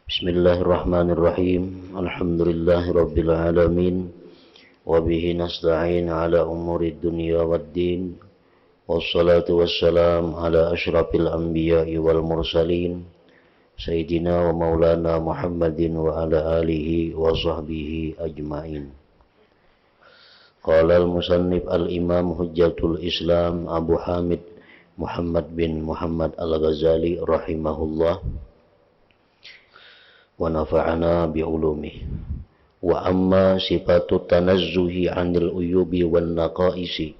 Bismillahirrahmanirrahim. Alhamdulillahirabbil alamin. Wa bihi nasta'in ala umuri dunya waddin. Wassalatu wassalam ala asyrafil anbiya'i wal mursalin. Sayyidina wa maulana Muhammadin wa ala alihi wa sahbihi ajma'in. Qala al-musannif al-imam hujjatul Islam Abu Hamid Muhammad bin Muhammad al-Ghazali rahimahullah wa nafa'ana bi'ulumih. Wa amma sifatu tanazzuhi 'anil uyubi wan naqaisi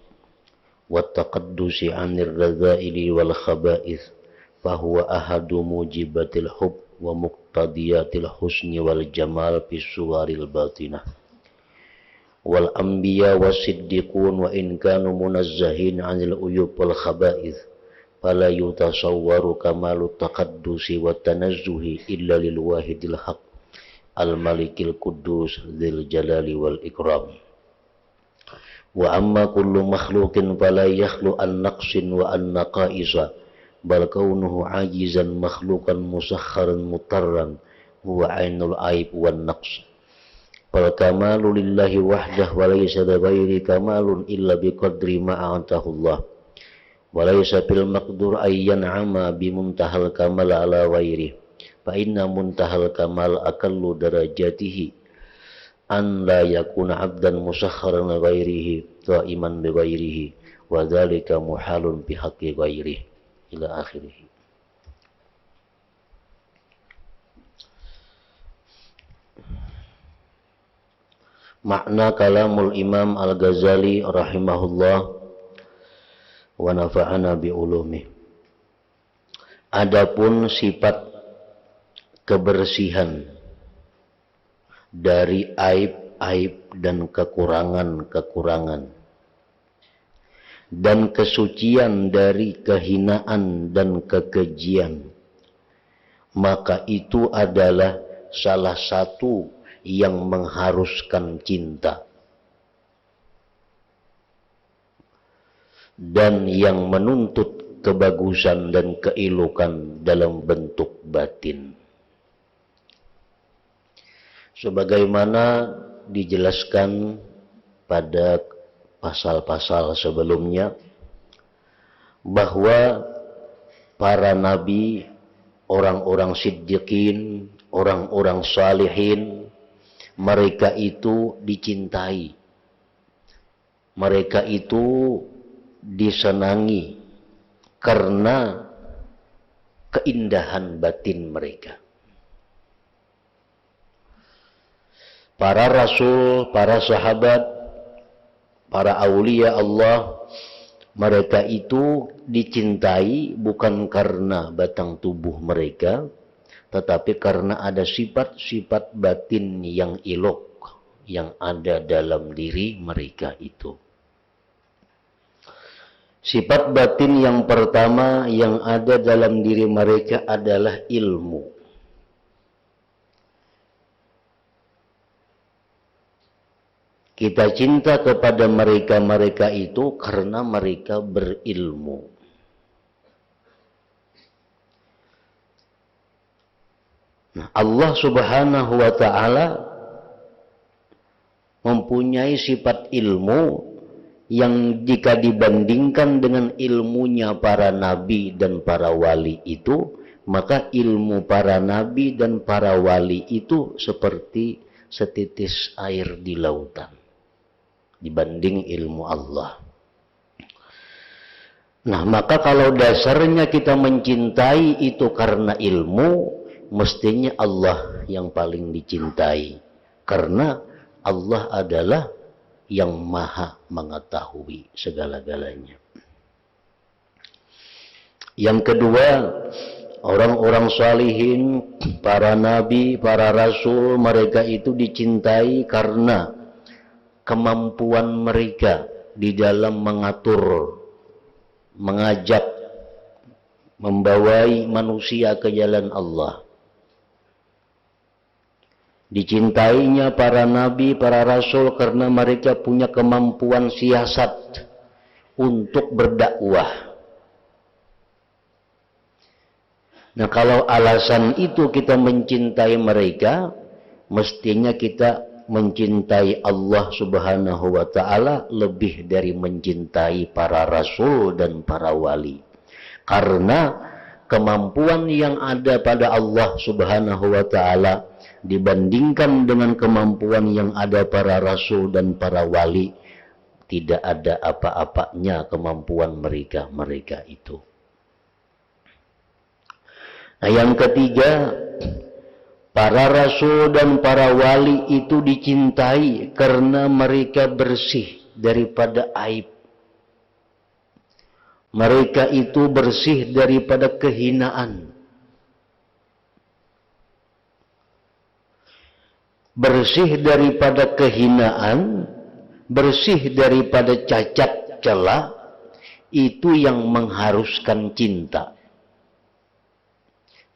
wa taqaddusi 'anir radha'ili wal khaba'ith fa huwa ahadu mujibatil hub wa muqtadiyatil husni wal jamal fi suwaril batinah. Wal anbiya wasiddiqun wa in kanu munazzahin 'anil uyub wal khaba'ith fala yutasawwaru kamalu taqaddusi wa tanazzuhi illa lil wahidil haq al malikil quddus dzil jalali wal ikram. Wa amma kullu makhluqin fala yakhlu an naqsin wa an naqaisa bal kaunuhu ajizan makhluqan musakharan mutarran huwa ainul aib wan naqs. Fal kamalu lillahi wahdah wa laysa ghairi kamalun illa biqadri ma a'tahu Allah. Walaysa fil maqdur ayyan ama bimuntahal kamal ala ghairi fa inna muntahal kamal aqallu darajatihi an la yakuna abdan musakharan ghairihi qa'iman bi ghairihi wa dzalika muhalun bi haqqi ghairihi ila akhirih. Makna kalamul Imam Al-Ghazali rahimahullah wa nafa'ana bi'ulumih. Adapun sifat kebersihan dari aib-aib dan kekurangan-kekurangan dan kesucian dari kehinaan dan kekejian, maka itu adalah salah satu yang mengharuskan cinta dan yang menuntut kebagusan dan keelokan dalam bentuk batin. Sebagaimana dijelaskan pada pasal-pasal sebelumnya, bahwa para nabi, orang-orang siddiqin, orang-orang salihin, mereka itu dicintai, mereka itu disenangi karena keindahan batin mereka. Para rasul, para sahabat, para aulia Allah, mereka itu dicintai bukan karena batang tubuh mereka, tetapi karena ada sifat-sifat batin yang elok yang ada dalam diri mereka itu. Sifat batin yang pertama yang ada dalam diri mereka adalah ilmu. Kita cinta kepada mereka-mereka itu karena mereka berilmu. Nah, Allah Subhanahu wa ta'ala mempunyai sifat ilmu yang jika dibandingkan dengan ilmunya para nabi dan para wali itu, maka ilmu para nabi dan para wali itu seperti setitis air di lautan dibanding ilmu Allah. Nah, maka kalau dasarnya kita mencintai itu karena ilmu, mestinya Allah yang paling dicintai, karena Allah adalah yang maha mengetahui segala-galanya. Yang kedua, orang-orang salihin, para nabi, para rasul, mereka itu dicintai karena kemampuan mereka di dalam mengatur, mengajak, membawai manusia ke jalan Allah. Dicintainya para nabi, para rasul karena mereka punya kemampuan siasat untuk berdakwah. Nah, kalau alasan itu kita mencintai mereka, mestinya kita mencintai Allah Subhanahu wa Ta'ala lebih dari mencintai para rasul dan para wali. Karena kemampuan yang ada pada Allah Subhanahu wa Ta'ala dibandingkan dengan kemampuan yang ada para rasul dan para wali, tidak ada apa-apanya kemampuan mereka itu. Nah, yang ketiga, para rasul dan para wali itu dicintai karena mereka bersih daripada aib. Mereka itu bersih daripada kehinaan. Bersih daripada kehinaan, bersih daripada cacat celah, itu yang mengharuskan cinta.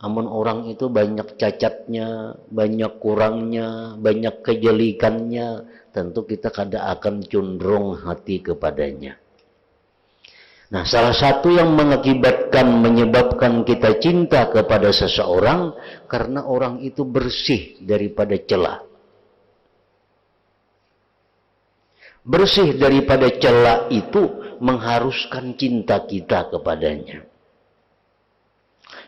Namun orang itu banyak cacatnya, banyak kurangnya, banyak kejelikannya, tentu kita kada akan cenderung hati kepadanya. Nah, salah satu yang menyebabkan kita cinta kepada seseorang, karena orang itu bersih daripada celah. Bersih daripada celah itu mengharuskan cinta kita kepadanya,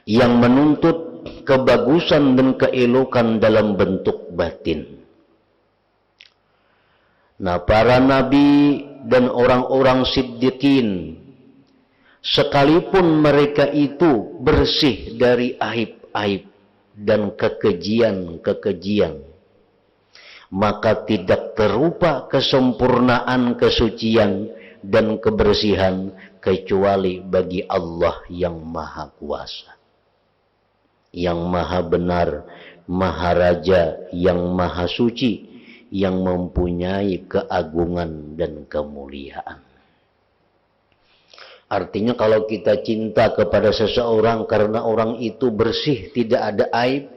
yang menuntut kebagusan dan keelokan dalam bentuk batin. Nah, para nabi dan orang-orang siddiqin, sekalipun mereka itu bersih dari aib-aib dan kekejian, maka tidak terupa kesempurnaan, kesucian, dan kebersihan kecuali bagi Allah yang Maha Kuasa, yang Maha Benar, Maha Raja, yang Maha Suci, yang mempunyai keagungan dan kemuliaan. Artinya kalau kita cinta kepada seseorang karena orang itu bersih, tidak ada aib,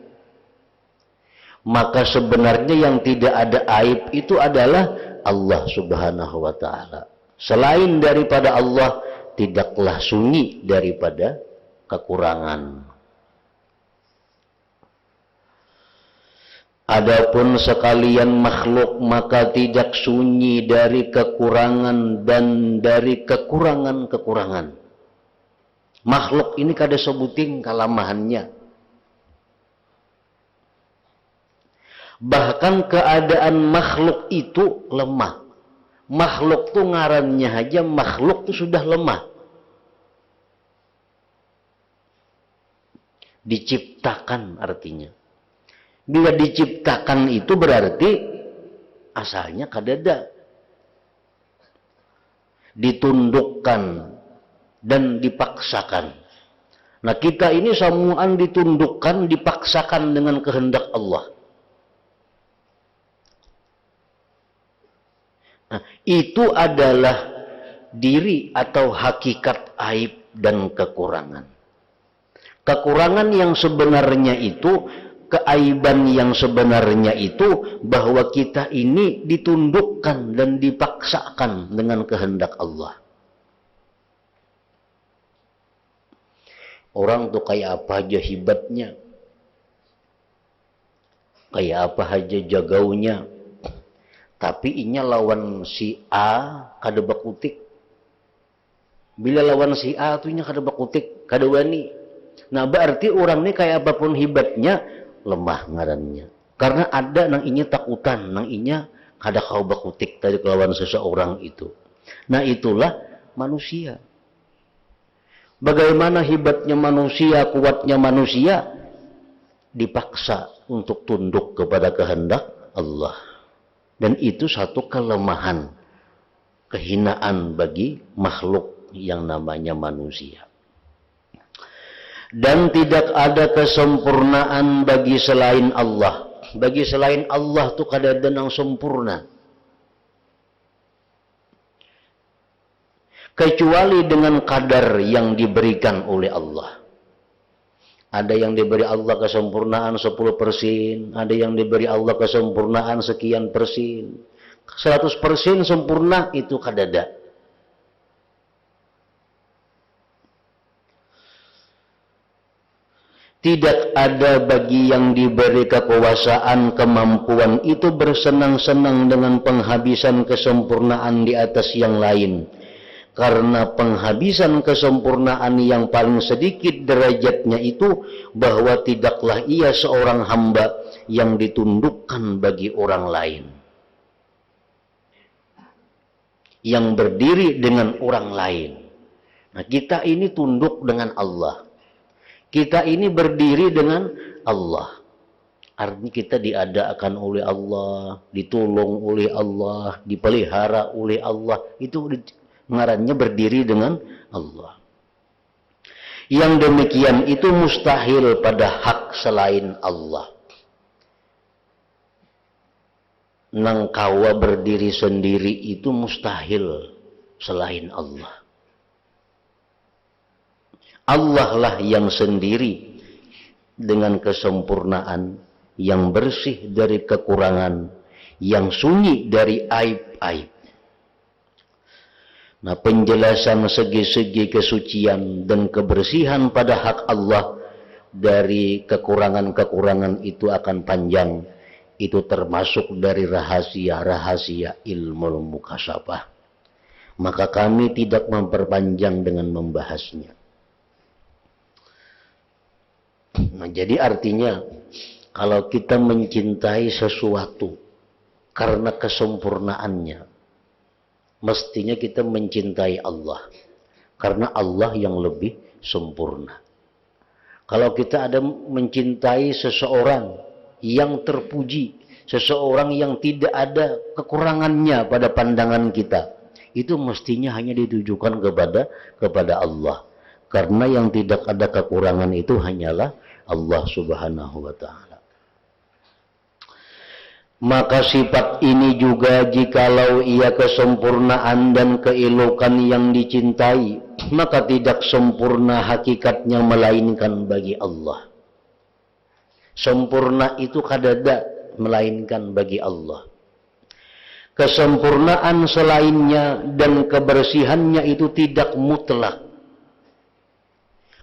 maka sebenarnya yang tidak ada aib itu adalah Allah Subhanahu wa Ta'ala. Selain daripada Allah, tidaklah sunyi daripada kekurangan. Adapun sekalian makhluk, maka tidak sunyi dari kekurangan dan dari kekurangan-kekurangan. Makhluk ini kada sebuting kalamahannya. Bahkan keadaan makhluk itu lemah. Makhluk itu ngarannya aja, makhluk itu sudah lemah. Diciptakan artinya. Bila diciptakan itu berarti asalnya kadada. Ditundukkan dan dipaksakan. Nah, kita ini samuan ditundukkan, dipaksakan dengan kehendak Allah. Nah, itu adalah diri atau hakikat aib dan kekurangan. Kekurangan yang sebenarnya itu, keaiban yang sebenarnya itu, bahwa kita ini ditundukkan dan dipaksakan dengan kehendak Allah. Orang tuh kayak apa aja hebatnya, kayak apa aja jagaunya, tapi inya lawan si A kada bakutik. Bila lawan si A tuh inya kada bakutik, kada wani. Nah, berarti orang ini kayak apapun hebatnya, lemah ngarannya. Karena ada nang inya takutan, nang inya kada kau bakutik tadi lawan seseorang itu. Nah, itulah manusia. Bagaimana hebatnya manusia, kuatnya manusia, dipaksa untuk tunduk kepada kehendak Allah. Dan itu satu kelemahan, kehinaan bagi makhluk yang namanya manusia. Dan tidak ada kesempurnaan bagi selain Allah. Bagi selain Allah itu kada ada yang sempurna. Kecuali dengan kadar yang diberikan oleh Allah. Ada yang diberi Allah kesempurnaan 10%, ada yang diberi Allah kesempurnaan sekian persen. 100% sempurna itu kadada. Tidak ada bagi yang diberi kekuasaan, kemampuan itu bersenang-senang dengan penghabisan kesempurnaan di atas yang lain. Karena penghabisan kesempurnaan yang paling sedikit derajatnya itu bahwa tidaklah ia seorang hamba yang ditundukkan bagi orang lain, yang berdiri dengan orang lain. Nah, kita ini tunduk dengan Allah. Kita ini berdiri dengan Allah. Artinya kita diadakan oleh Allah, ditolong oleh Allah, dipelihara oleh Allah. Itu ngarannya berdiri dengan Allah. Yang demikian itu mustahil pada hak selain Allah. Nang kawa berdiri sendiri itu mustahil selain Allah. Allah lah yang sendiri dengan kesempurnaan, yang bersih dari kekurangan, yang sunyi dari aib-aib. Nah, penjelasan segi-segi kesucian dan kebersihan pada hak Allah dari kekurangan-kekurangan itu akan panjang. Itu termasuk dari rahasia-rahasia ilmu mukasyafah. Maka kami tidak memperpanjang dengan membahasnya. Nah, jadi artinya kalau kita mencintai sesuatu karena kesempurnaannya, mestinya kita mencintai Allah karena Allah yang lebih sempurna. Kalau kita ada mencintai seseorang yang terpuji, seseorang yang tidak ada kekurangannya pada pandangan kita, itu mestinya hanya ditujukan kepada Allah. Karena yang tidak ada kekurangan itu hanyalah Allah Subhanahu wa ta'ala. Maka sifat ini juga jikalau ia kesempurnaan dan keelokan yang dicintai, maka tidak sempurna hakikatnya melainkan bagi Allah. Sempurna itu kadada melainkan bagi Allah. Kesempurnaan selainnya dan kebersihannya itu tidak mutlak.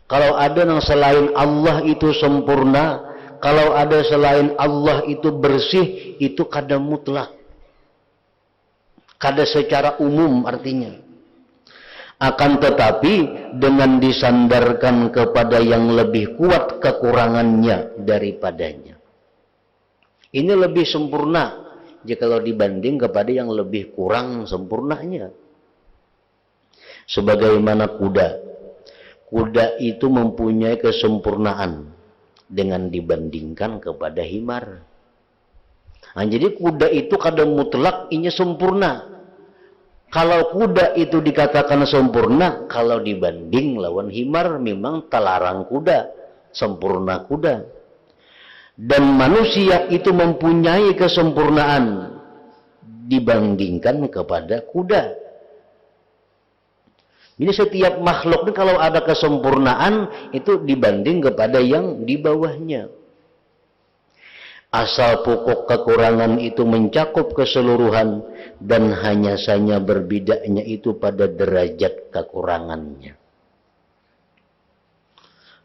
Kalau ada yang selain Allah itu sempurna, kalau ada selain Allah itu bersih, itu kada mutlak. Kada secara umum artinya. Akan tetapi dengan disandarkan kepada yang lebih kuat kekurangannya daripadanya. Ini lebih sempurna jika kalau dibanding kepada yang lebih kurang sempurnanya. Sebagaimana kuda. Kuda itu mempunyai kesempurnaan dengan dibandingkan kepada himar. Nah, jadi kuda itu kadang mutlak inya sempurna. Kalau kuda itu dikatakan sempurna, kalau dibanding lawan himar memang telarang kuda, sempurna kuda. Dan manusia itu mempunyai kesempurnaan dibandingkan kepada kuda. Jadi setiap makhluk ini kalau ada kesempurnaan itu dibanding kepada yang di bawahnya. Asal pokok kekurangan itu mencakup keseluruhan dan hanya saja berbedanya itu pada derajat kekurangannya.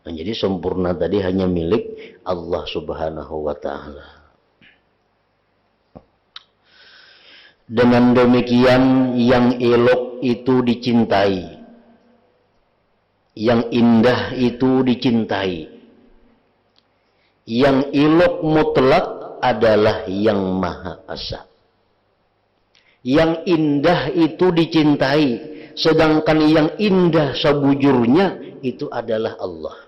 Nah, jadi sempurna tadi hanya milik Allah Subhanahu wa ta'ala. Dengan demikian yang elok itu dicintai. Yang indah itu dicintai. Yang elok mutlak adalah yang maha asa. Yang indah itu dicintai, sedangkan yang indah sebujurnya itu adalah Allah.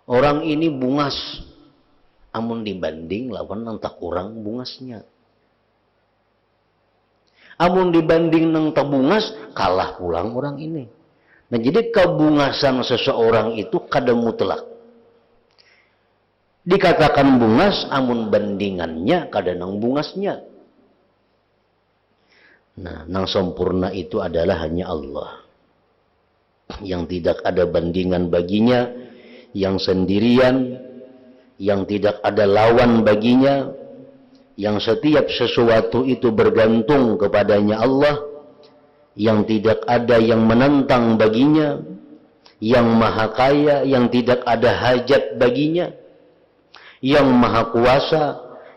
Orang ini bungas, amun dibanding lawan nang tak kurang bungasnya. Amun dibanding nang tak bungas, kalah pulang orang ini. Nah, jadi kebungasan seseorang itu kada mutlak. Dikatakan bungas, amun bandingannya kada nang bungasnya. Nah, nang sempurna itu adalah hanya Allah. Yang tidak ada bandingan baginya, yang sendirian, yang tidak ada lawan baginya, yang setiap sesuatu itu bergantung kepadanya Allah, yang tidak ada yang menentang baginya, yang maha kaya, yang tidak ada hajat baginya, yang maha kuasa,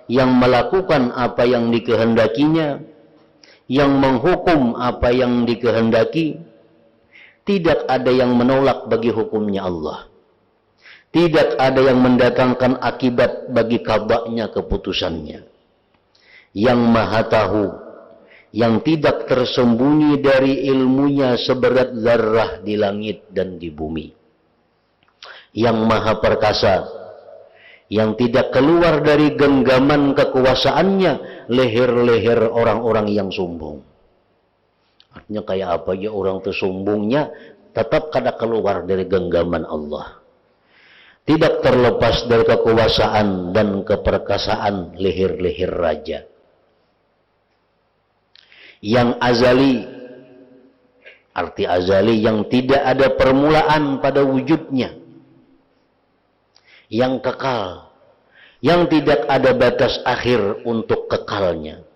yang melakukan apa yang dikehendakinya, yang menghukum apa yang dikehendaki. Tidak ada yang menolak bagi hukumnya Allah. Tidak ada yang mendatangkan akibat bagi qadanya, keputusannya. Yang maha tahu, yang tidak tersembunyi dari ilmunya seberat zarrah di langit dan di bumi. Yang maha perkasa, yang tidak keluar dari genggaman kekuasaannya leher-leher orang-orang yang sombong. Artinya kayak apa ya orang tersombongnya tetap kada keluar dari genggaman Allah. Tidak terlepas dari kekuasaan dan keperkasaan leher-leher raja. Yang azali, arti azali yang tidak ada permulaan pada wujudnya. Yang kekal, yang tidak ada batas akhir untuk kekalnya.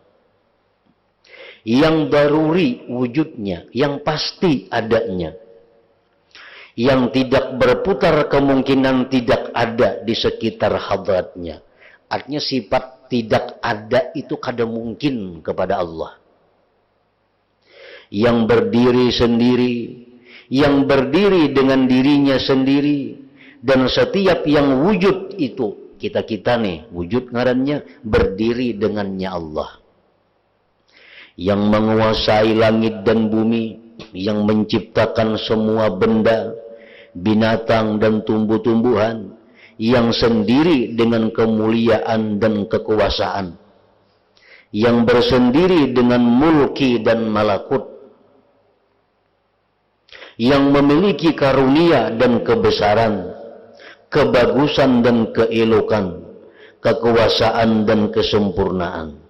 Yang daruri wujudnya, yang pasti adanya. Yang tidak berputar kemungkinan tidak ada di sekitar hadratnya. Artinya sifat tidak ada itu kada mungkin kepada Allah. Yang berdiri sendiri, yang berdiri dengan dirinya sendiri, dan setiap yang wujud itu, kita nih, wujud ngarannya berdiri dengannya Allah. Yang menguasai langit dan bumi, yang menciptakan semua benda, binatang dan tumbuh-tumbuhan, yang sendiri dengan kemuliaan dan kekuasaan, yang bersendiri dengan mulki dan malakut, yang memiliki karunia dan kebesaran, kebagusan dan keelokan, kekuasaan dan kesempurnaan.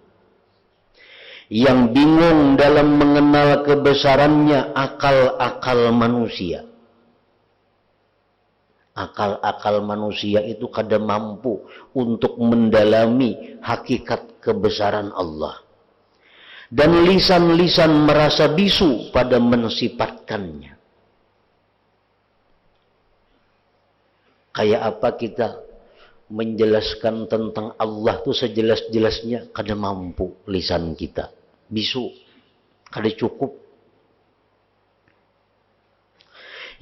Yang bingung dalam mengenal kebesarannya akal-akal manusia. Akal-akal manusia itu kada mampu untuk mendalami hakikat kebesaran Allah. Dan lisan-lisan merasa bisu pada mensifatkannya. Kayak apa kita menjelaskan tentang Allah itu sejelas-jelasnya, kada mampu lisan kita. Bisu, kada cukup.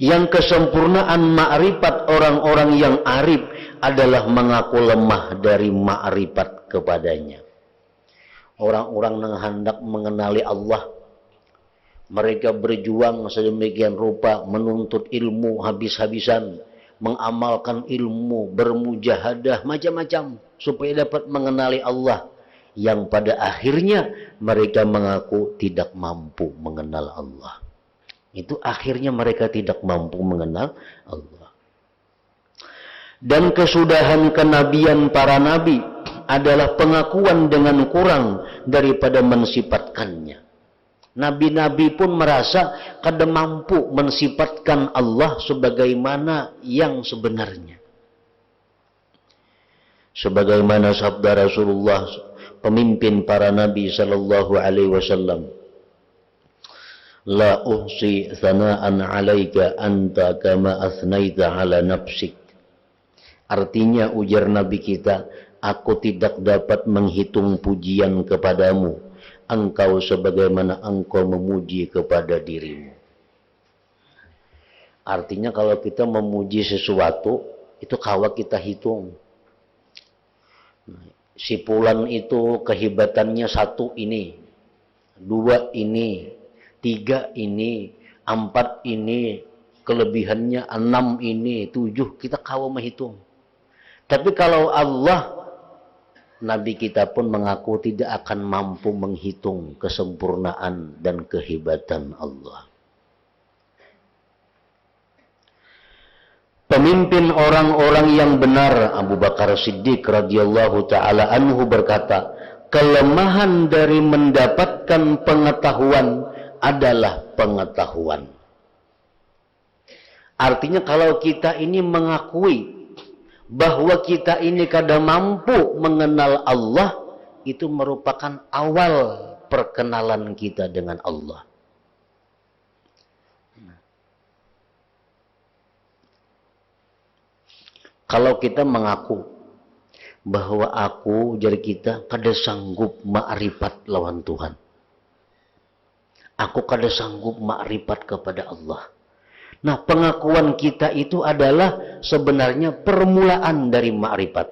Yang kesempurnaan ma'rifat orang-orang yang arif adalah mengaku lemah dari ma'rifat kepadanya. Orang-orang yang hendak mengenali Allah, mereka berjuang sedemikian rupa menuntut ilmu habis-habisan, mengamalkan ilmu, bermujahadah macam-macam supaya dapat mengenali Allah, yang pada akhirnya mereka mengaku tidak mampu mengenal Allah. Itu akhirnya mereka tidak mampu mengenal Allah. Dan kesudahan kenabian para nabi adalah pengakuan dengan kurang daripada mensifatkannya. Nabi-nabi pun merasa kada mampu mensifatkan Allah sebagaimana yang sebenarnya. Sebagaimana sabda Rasulullah, pemimpin para nabi sallallahu alaihi wasallam, la uhsi thana'an 'alaika anta kama athnaita 'ala nafsik. Artinya ujar nabi kita, aku tidak dapat menghitung pujian kepadamu, engkau sebagaimana engkau memuji kepada dirimu. Artinya kalau kita memuji sesuatu, itu kawa kita hitung. Si fulan itu kehebatannya 1 ini, 2 ini, 3 ini, 4 ini, kelebihannya 6 ini, 7, kita kawa menghitung. Tapi kalau Allah, Nabi kita pun mengaku tidak akan mampu menghitung kesempurnaan dan kehebatan Allah. Pemimpin orang-orang yang benar, Abu Bakar Siddiq radhiyallahu ta'ala anhu berkata, kelemahan dari mendapatkan pengetahuan adalah pengetahuan. Artinya kalau kita ini mengakui bahwa kita ini kada mampu mengenal Allah, itu merupakan awal perkenalan kita dengan Allah. Kalau kita mengaku bahwa aku jadi kita kada sanggup ma'rifat lawan Tuhan. Aku kada sanggup ma'rifat kepada Allah. Nah, pengakuan kita itu adalah sebenarnya permulaan dari ma'rifat.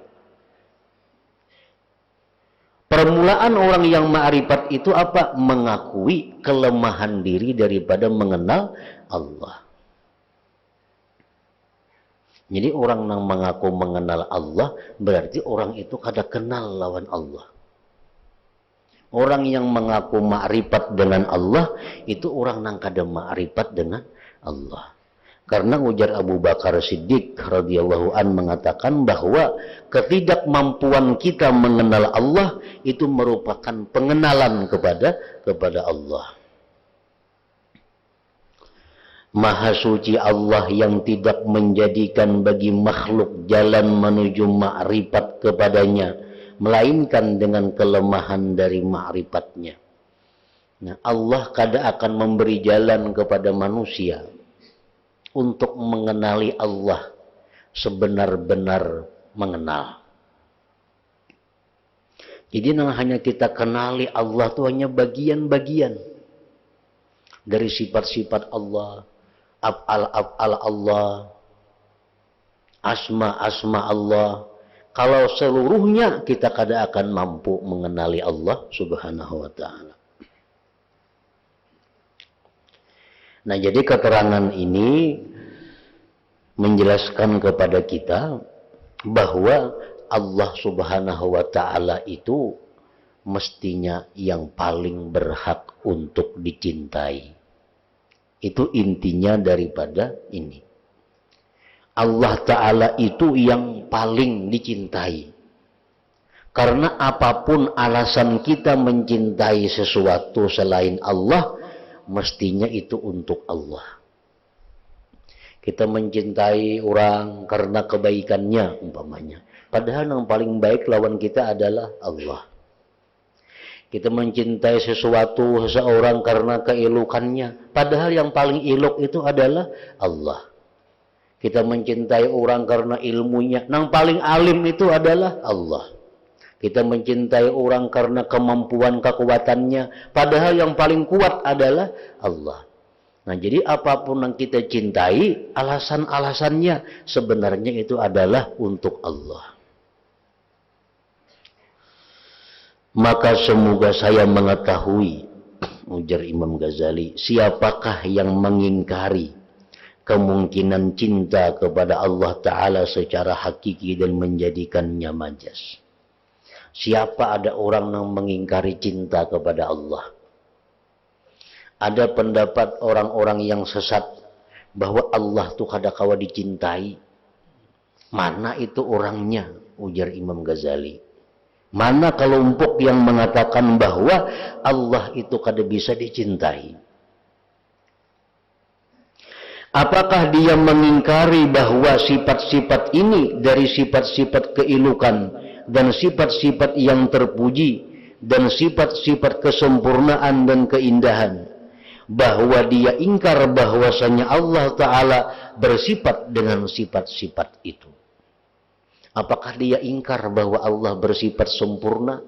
Permulaan orang yang ma'rifat itu apa? Mengakui kelemahan diri daripada mengenal Allah. Jadi orang yang mengaku mengenal Allah berarti orang itu kada kenal lawan Allah. Orang yang mengaku ma'rifat dengan Allah itu orang yang kada ma'rifat dengan Allah. Karena ujar Abu Bakar Siddiq radhiyallahu an mengatakan bahwa ketidakmampuan kita mengenal Allah itu merupakan pengenalan kepada Allah. Maha suci Allah yang tidak menjadikan bagi makhluk jalan menuju ma'rifat kepadanya, melainkan dengan kelemahan dari ma'rifatnya. Nah, Allah kada akan memberi jalan kepada manusia untuk mengenali Allah sebenar-benar mengenal. Jadi hanya kita kenali Allah itu hanya bagian-bagian dari sifat-sifat Allah, af'al Allah, asma Allah. Kalau seluruhnya kita kada akan mampu mengenali Allah subhanahu wa ta'ala. Nah, jadi keterangan ini menjelaskan kepada kita bahwa Allah subhanahu wa ta'ala itu mestinya yang paling berhak untuk dicintai. Itu intinya daripada ini. Allah Ta'ala itu yang paling dicintai. Karena apapun alasan kita mencintai sesuatu selain Allah, mestinya itu untuk Allah. Kita mencintai orang karena kebaikannya umpamanya. Padahal yang paling baik lawan kita adalah Allah. Kita mencintai seseorang karena keelokannya. Padahal yang paling elok itu adalah Allah. Kita mencintai orang karena ilmunya. Yang paling alim itu adalah Allah. Kita mencintai orang karena kemampuan kekuatannya. Padahal yang paling kuat adalah Allah. Nah, jadi apapun yang kita cintai, alasan-alasannya sebenarnya itu adalah untuk Allah. Maka semoga saya mengetahui, ujar Imam Ghazali, siapakah yang mengingkari kemungkinan cinta kepada Allah Ta'ala secara hakiki dan menjadikannya majas. Siapa ada orang yang mengingkari cinta kepada Allah? Ada pendapat orang-orang yang sesat bahwa Allah itu kada kawa dicintai. Mana itu orangnya? Ujar Imam Ghazali. Mana kelompok yang mengatakan bahwa Allah itu kada bisa dicintai? Apakah dia mengingkari bahwa sifat-sifat ini dari sifat-sifat keelukan dan sifat-sifat yang terpuji dan sifat-sifat kesempurnaan dan keindahan, bahwa dia ingkar bahwasanya Allah Ta'ala bersifat dengan sifat-sifat itu? Apakah dia ingkar bahwa Allah bersifat sempurna?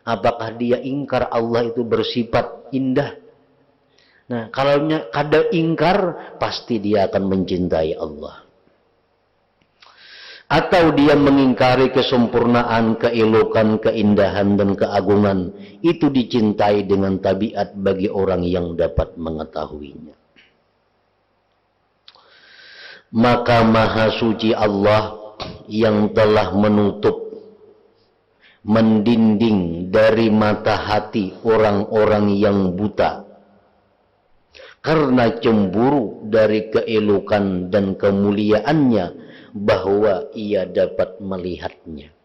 Apakah dia ingkar Allah itu bersifat indah? Nah, kalau kada ingkar, pasti dia akan mencintai Allah. Atau dia mengingkari kesempurnaan, keelokan, keindahan, dan keagungan. Itu dicintai dengan tabiat bagi orang yang dapat mengetahuinya. Maka Maha Suci Allah yang telah menutup, mendinding dari mata hati orang-orang yang buta karena cemburu dari keelokan dan kemuliaannya, bahwa ia dapat melihatnya.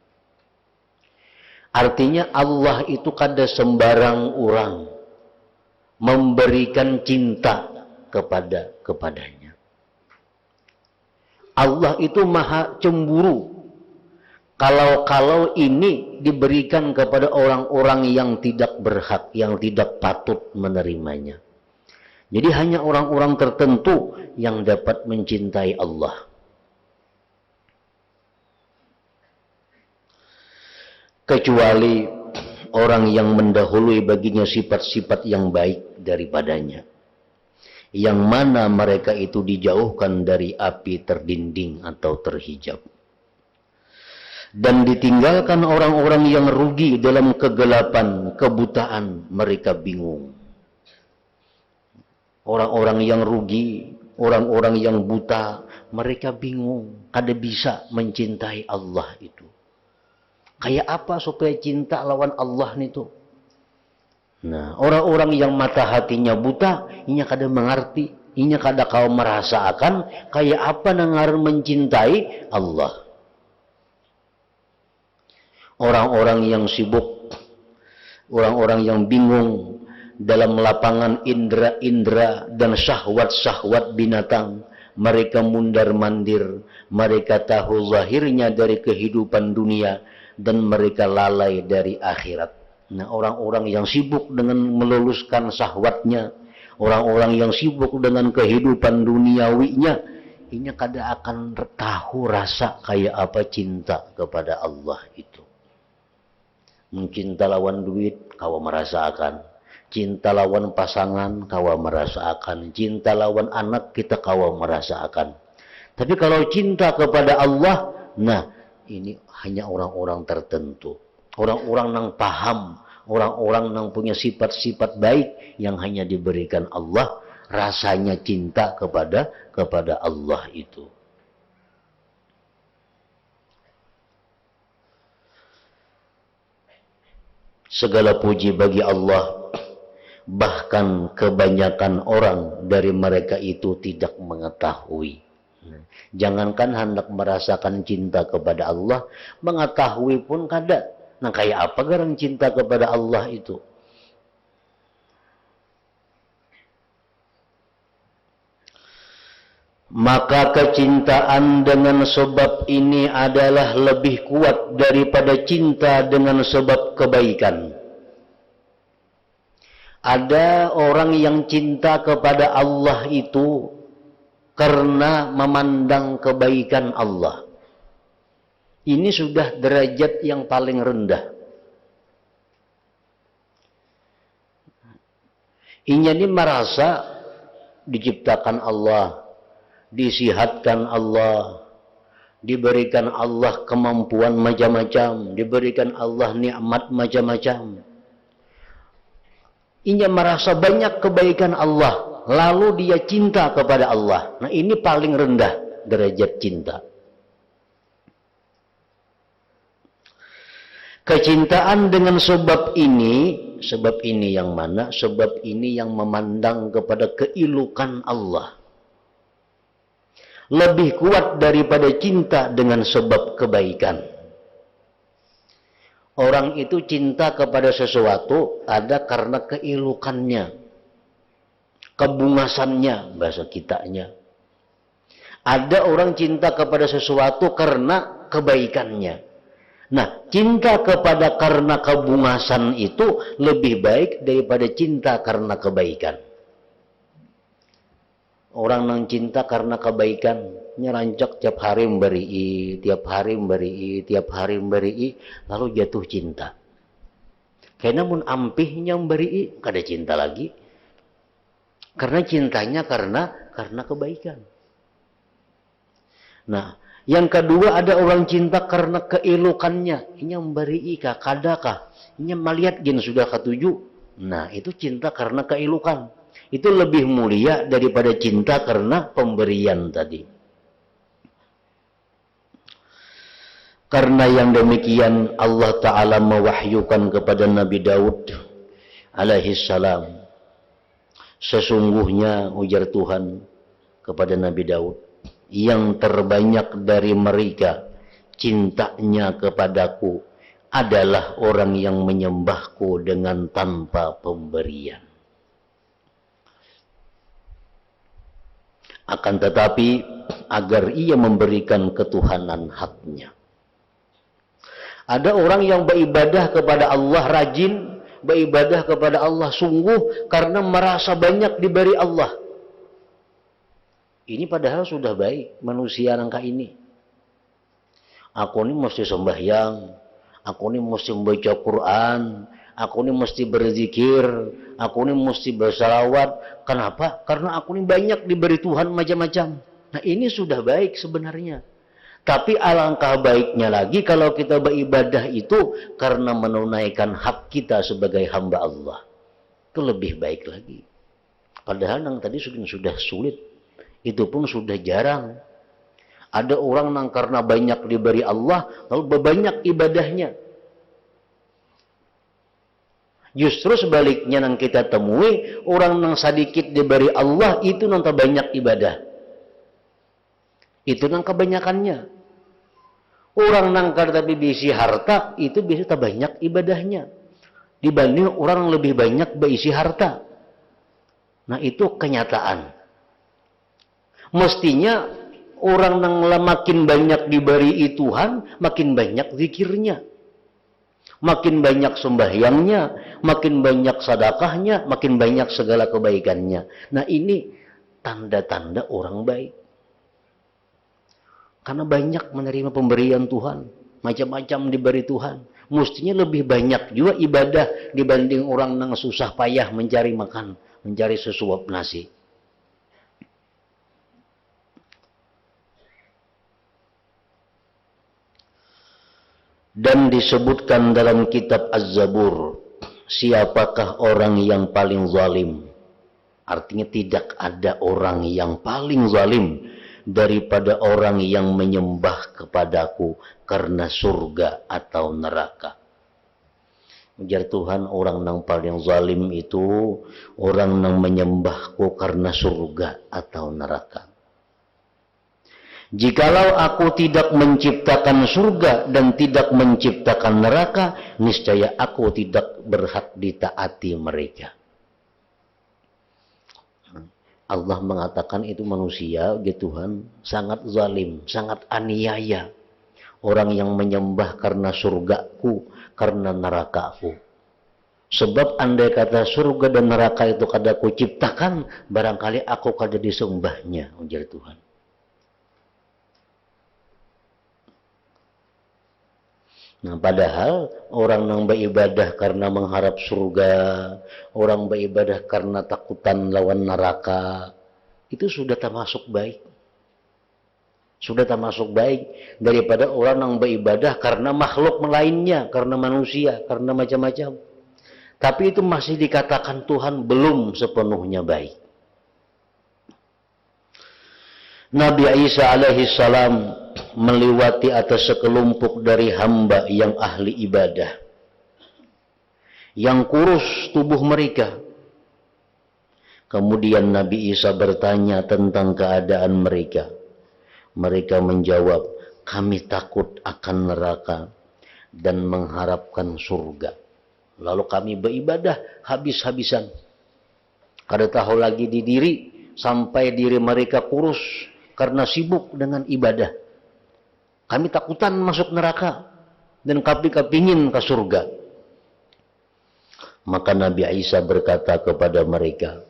Artinya Allah itu kada sembarang orang memberikan cinta kepadanya. Allah itu maha cemburu kalau ini diberikan kepada orang-orang yang tidak berhak, yang tidak patut menerimanya. Jadi hanya orang-orang tertentu yang dapat mencintai Allah. kecuali orang yang mendahului baginya sifat-sifat yang baik daripadanya, yang mana mereka itu dijauhkan dari api terdinding atau terhijab. Dan ditinggalkan orang-orang yang rugi dalam kegelapan, kebutaan, mereka bingung. Orang-orang yang rugi, orang-orang yang buta, mereka bingung, kada bisa mencintai Allah itu. Kayak apa supaya cinta lawan Allah itu? Nah, orang-orang yang mata hatinya buta, inya kada mengerti, inya kada kau merasakan kayak apa nangar mencintai Allah. Orang-orang yang sibuk, orang-orang yang bingung dalam lapangan indera-indera dan syahwat-syahwat binatang, mereka mundar-mandir, mereka tahu zahirnya dari kehidupan dunia dan mereka lalai dari akhirat. Nah, orang-orang yang sibuk dengan meluluskan syahwatnya, orang-orang yang sibuk dengan kehidupan duniawinya, ini kada akan tahu rasa kayak apa cinta kepada Allah itu. Cinta lawan duit, kau merasakan. Cinta lawan pasangan, kau merasakan. Cinta lawan anak, kita kau merasakan. Tapi kalau cinta kepada Allah, nah ini hanya orang-orang tertentu. Orang-orang yang paham, orang-orang yang punya sifat-sifat baik yang hanya diberikan Allah, rasanya cinta kepada Allah itu. Segala puji bagi Allah, bahkan kebanyakan orang dari mereka itu tidak mengetahui. Jangankan hendak merasakan cinta kepada Allah, mengetahui pun kada. Nah, kayak apa garang cinta kepada Allah itu? Maka kecintaan dengan sebab ini adalah lebih kuat daripada cinta dengan sebab kebaikan. Ada orang yang cinta kepada Allah itu karena memandang kebaikan Allah. Ini sudah derajat yang paling rendah. Ini merasa diciptakan Allah, disihatkan Allah, diberikan Allah kemampuan macam-macam, diberikan Allah nikmat macam-macam. Ia merasa banyak kebaikan Allah, lalu dia cinta kepada Allah. Nah, ini paling rendah derajat cinta. Kecintaan dengan sebab ini yang mana? Sebab ini yang memandang kepada keilukan Allah. Lebih kuat daripada cinta dengan sebab kebaikan. Orang itu cinta kepada sesuatu ada karena keilukannya, kebungasannya, bahasa kitanya. Ada orang cinta kepada sesuatu karena kebaikannya. Nah, cinta kepada karena kebungasan itu lebih baik daripada cinta karena kebaikan. Orang yang cinta karena kebaikan, nyerancak tiap hari memberi, lalu jatuh cinta. Karena mun ampihnya memberi, kada cinta lagi. Karena cintanya karena kebaikan. Nah, yang kedua ada orang cinta karena keilukannya. Ini memberi kah, kadakah? Ini melihat gin sudah ketujuh. Nah, itu cinta karena keilukan. Itu lebih mulia daripada cinta karena pemberian tadi. Karena yang demikian Allah Ta'ala mewahyukan kepada Nabi Daud alaihissalam. Sesungguhnya ujar Tuhan kepada Nabi Daud, yang terbanyak dari mereka cintanya kepadaku adalah orang yang menyembahku dengan tanpa pemberian. Akan tetapi agar ia memberikan ketuhanan haknya. Ada orang yang beribadah kepada Allah rajin, beribadah kepada Allah sungguh karena merasa banyak diberi Allah. Ini padahal sudah baik manusia rangka ini. Aku ini mesti sembahyang, Aku ini mesti membaca Quran, aku ini mesti berzikir, aku ini mesti bersalawat. Kenapa? Karena aku ini banyak diberi Tuhan macam-macam. Nah ini sudah baik sebenarnya. Tapi alangkah baiknya lagi kalau kita beribadah itu karena menunaikan hak kita sebagai hamba Allah. Itu lebih baik lagi. Padahal yang tadi sudah sulit. Itu pun sudah jarang. Ada orang yang karena banyak diberi Allah, lalu banyak ibadahnya. Justru sebaliknya yang kita temui, orang yang sedikit diberi Allah, itu yang banyak ibadah. Itu yang kebanyakannya. Orang nangkar tapi berisi harta, itu bisa banyak ibadahnya. Dibanding orang yang lebih banyak berisi harta. Nah itu kenyataan. Mestinya orang yang makin banyak diberi Tuhan, makin banyak zikirnya. Makin banyak sembahyangnya, makin banyak sedekahnya, makin banyak segala kebaikannya. Nah ini tanda-tanda orang baik. Karena banyak menerima pemberian Tuhan. Macam-macam diberi Tuhan. Mestinya lebih banyak juga ibadah dibanding orang yang susah payah mencari makan. Mencari sesuap nasi. Dan disebutkan dalam kitab Az-Zabur. Siapakah orang yang paling zalim? Artinya tidak ada orang yang paling zalim daripada orang yang menyembah kepadaku karena surga atau neraka. Ujar Tuhan, orang yang paling zalim itu orang yang menyembahku karena surga atau neraka. Jikalau aku tidak menciptakan surga dan tidak menciptakan neraka, niscaya aku tidak berhak ditaati mereka. Allah mengatakan itu manusia, gitu Tuhan, sangat zalim, sangat aniaya. Orang yang menyembah karena surgaku, karena nerakaku. Sebab andai kata surga dan neraka itu kada ku ciptakan, barangkali aku kada disembahnya, ujar Tuhan. Nah, padahal orang yang beribadah karena mengharap surga, orang beribadah karena takutan lawan neraka, itu sudah termasuk baik. Sudah termasuk baik daripada orang yang beribadah karena makhluk lainnya, karena manusia, karena macam-macam. Tapi itu masih dikatakan Tuhan belum sepenuhnya baik. Nabi Isa alaihi salam melewati atas sekelompok dari hamba yang ahli ibadah, yang kurus tubuh mereka. Kemudian Nabi Isa bertanya tentang keadaan mereka. Mereka menjawab, kami takut akan neraka dan mengharapkan surga. Lalu kami beribadah habis-habisan. Kada tahu lagi di diri, sampai diri mereka kurus karena sibuk dengan ibadah. Kami takutan masuk neraka dan kami kepingin ke surga. Maka Nabi Isa berkata kepada mereka,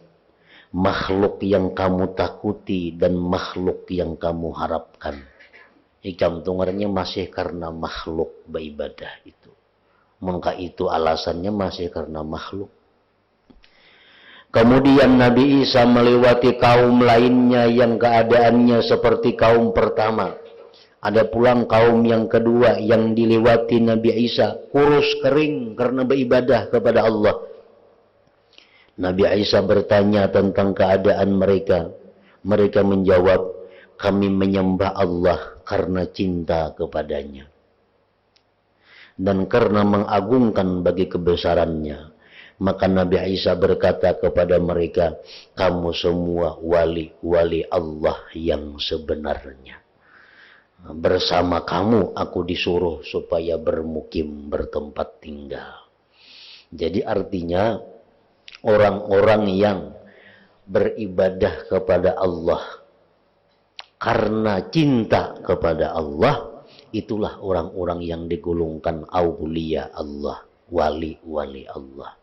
makhluk yang kamu takuti dan makhluk yang kamu harapkan, ikam tungarnya masih karena makhluk beribadah itu. Maka itu alasannya masih karena makhluk. Kemudian Nabi Isa melewati kaum lainnya yang keadaannya seperti kaum pertama. Ada pulang kaum yang kedua yang dilewati Nabi Isa, kurus kering karena beribadah kepada Allah. Nabi Isa bertanya tentang keadaan mereka. Mereka menjawab, kami menyembah Allah karena cinta kepadanya dan karena mengagungkan bagi kebesarannya. Maka Nabi Isa berkata kepada mereka, kamu semua wali-wali Allah yang sebenarnya. Bersama kamu aku disuruh supaya bermukim, bertempat tinggal. Jadi artinya orang-orang yang beribadah kepada Allah karena cinta kepada Allah, itulah orang-orang yang digolongkan aulia Allah, wali-wali Allah.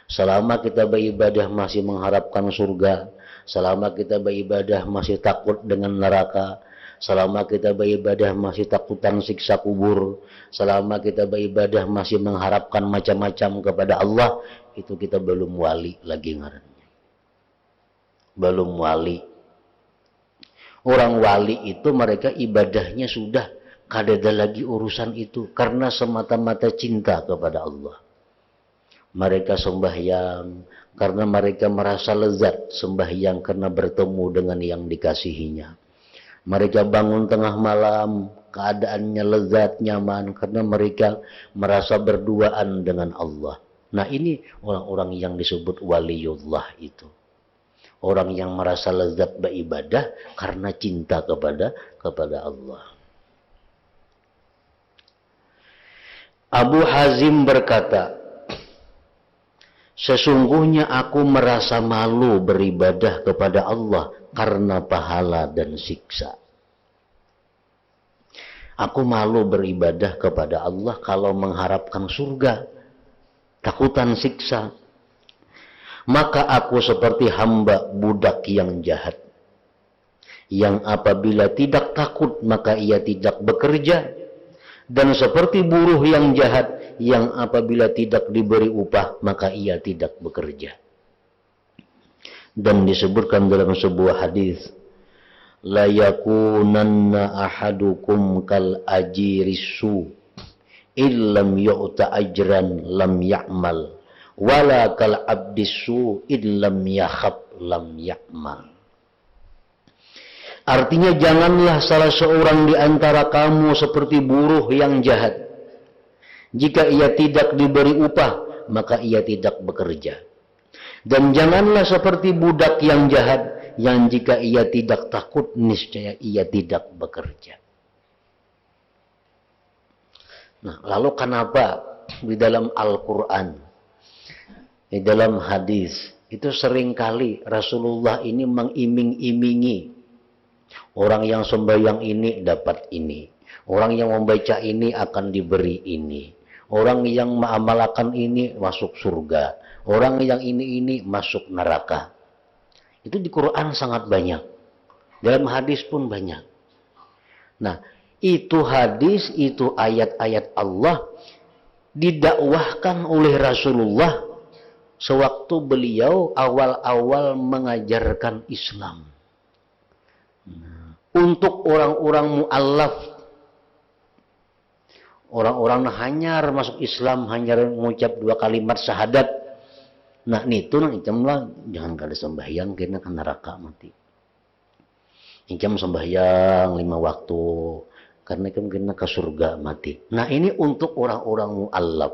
Selama kita beribadah masih mengharapkan surga, selama kita beribadah masih takut dengan neraka, selama kita beribadah masih takutan siksa kubur, selama kita beribadah masih mengharapkan macam-macam kepada Allah, itu kita belum wali lagi ngarannya. Belum wali. Orang wali itu mereka ibadahnya sudah kadada lagi urusan itu karena semata-mata cinta kepada Allah. Mereka sembahyang karena mereka merasa lezat sembahyang karena bertemu dengan yang dikasihinya. Mereka bangun tengah malam, keadaannya lezat, nyaman, karena mereka merasa berduaan dengan Allah. Nah ini orang-orang yang disebut waliullah itu. Orang yang merasa lezat beribadah karena cinta kepada Allah. Abu Hazim berkata, sesungguhnya aku merasa malu beribadah kepada Allah karena pahala dan siksa. Aku malu beribadah kepada Allah kalau mengharapkan surga, takutan siksa. Maka aku seperti hamba budak yang jahat, yang apabila tidak takut maka ia tidak bekerja, dan seperti buruh yang jahat, yang apabila tidak diberi upah maka ia tidak bekerja. Dan disebutkan dalam sebuah hadis, la yakunanna ahadukum kal ajirisu illam yu'ta ajran lam ya'mal wala kal abdisu illam yakhab lam ya'mal. Artinya janganlah salah seorang di antara kamu seperti buruh yang jahat. Jika ia tidak diberi upah maka ia tidak bekerja. Dan janganlah seperti budak yang jahat, yang jika ia tidak takut, niscaya ia tidak bekerja. Nah, lalu kenapa di dalam Al-Quran, di dalam hadis, itu seringkali Rasulullah ini mengiming-imingi orang yang sembahyang ini dapat ini, orang yang membaca ini akan diberi ini, orang yang mengamalkan ini masuk surga, orang yang ini masuk neraka. Itu di Quran sangat banyak. Dalam hadis pun banyak. Nah, itu hadis, itu ayat-ayat Allah didakwahkan oleh Rasulullah sewaktu beliau awal-awal mengajarkan Islam. Untuk orang-orang mu'allaf, orang-orang hanyar masuk Islam, hanyar mengucap 2 kalimat syahadat. Nah itu nang icam lah, jangan kada sembahyang kena ke neraka mati. Icam sembahyang 5 waktu karena icam kena ke surga mati. Nah ini untuk orang-orang mu'allaf.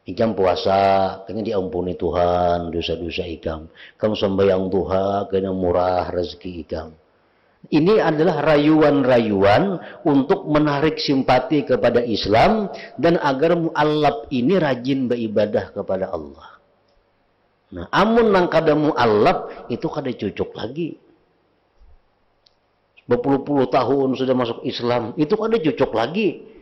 Icam puasa kena diampuni Tuhan dosa-dosa ikam. Kamu sembahyang Tuhan kena murah rezeki ikam. Ini adalah rayuan-rayuan untuk menarik simpati kepada Islam dan agar mu'allaf ini rajin beribadah kepada Allah. Nah, amun nang kada mu'allaf itu kada cocok lagi. Berpuluh-puluh tahun sudah masuk Islam, itu kada cocok lagi.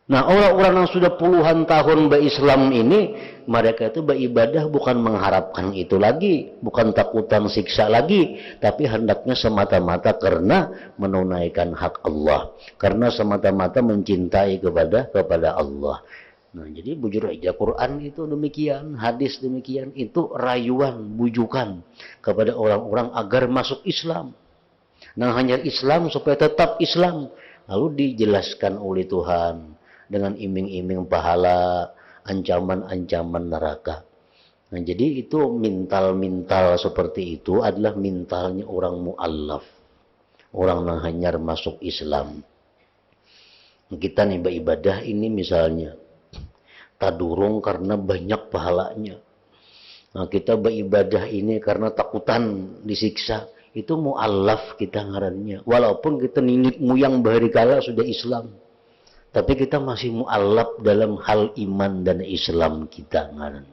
Nah, orang-orang yang sudah puluhan tahun berislam ini, mereka itu beribadah bukan mengharapkan itu lagi, bukan takutan siksa lagi, tapi hendaknya semata-mata karena menunaikan hak Allah, karena semata-mata mencintai kepada Allah. Nah, jadi bujur aja Quran itu demikian, hadis demikian, itu rayuan, bujukan kepada orang-orang agar masuk Islam. Nah, hanya Islam supaya tetap Islam, lalu dijelaskan oleh Tuhan dengan iming-iming pahala, ancaman-ancaman neraka. Nah, jadi itu mintal-mintal seperti itu adalah mintalnya orang mu'allaf, orang yang hanyar masuk Islam. Kita nih beribadah ini misalnya tadurung karena banyak pahalanya. Nah, kita beribadah ini karena takutan disiksa. Itu mu'allaf kita ngarannya. Walaupun kita ninik muyang bahari kala sudah Islam, tapi kita masih mu'allaf dalam hal iman dan Islam kita ngaran.